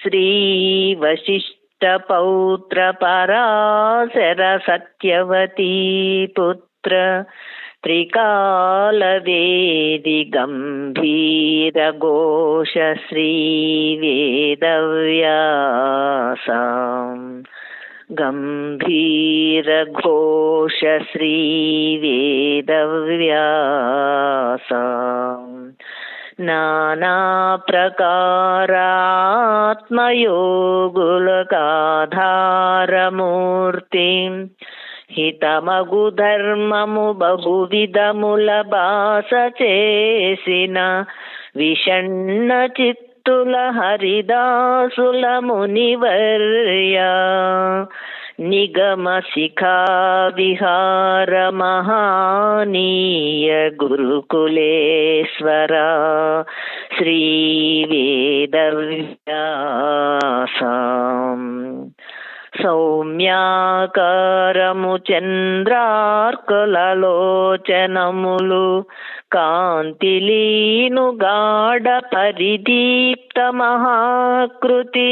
శ్రీ వశిష్ఠపౌత్ర పరాశర సత్యవతీ పుత్ర త్రికాలవేది గంభీర ఘోష శ్రీ వేదవ్యాస గంభీర ఘోష శ్రీ వేదవ్యాస నానా ప్రకారాత్మయోగులకాధారమూర్తి హితమగు ధర్మము బహువిధముల బాస చేసిన విషణ్ణ చిత్తుల హరిదాసుల మునివర్య నిగమ శిఖా విహార మహానీయ గురుకులేశ్వర శ్రీ వేదవ్యాస సౌమ్యాకారము చంద్రార్కలలోచనములు కాంతిలీను గాఢ పరిదీప్త మహాకృతి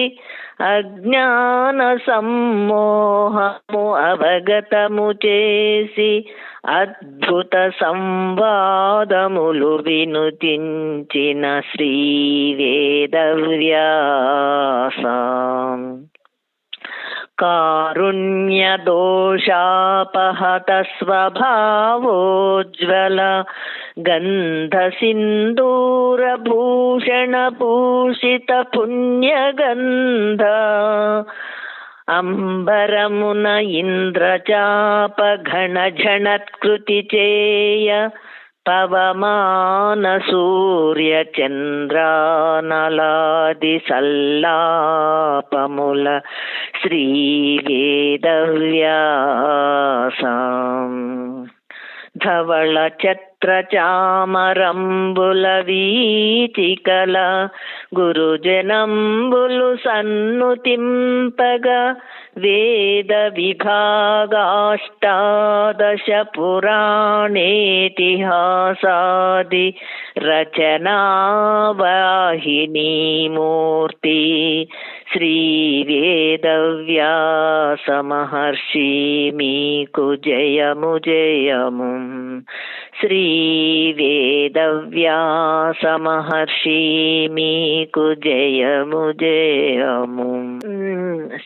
అజ్ఞాన సమ్మోహము అవగతము చేసి అద్భుత సంవాదములు వినుతించిన శ్రీ వేదవ్యాస కారుణ్య దోషాపహత స్వభావోజ్వల గంధ సింధూర భూషణ భూషిత పుణ్యగంధ అంబరమున ఇంద్రచాప ఘన ఝణత్కృతి చేయ పవమాన సూర్య చంద్రానలాది సల్లాపముల శ్రీ వేదవ్యాస ధవళ ఛత్ర చామరంబుల వీచికల గురుజనంబులు సన్నుతింపగా వేద విభాగాష్టాదశ పురాణేతిహాసాది రచనావాహినీ మూర్తి శ్రీ వేదవ్యాస మహర్షి మీకు జయము జయము. శ్రీ వేదవ్యాస మహర్షి మీకు జయము జయము.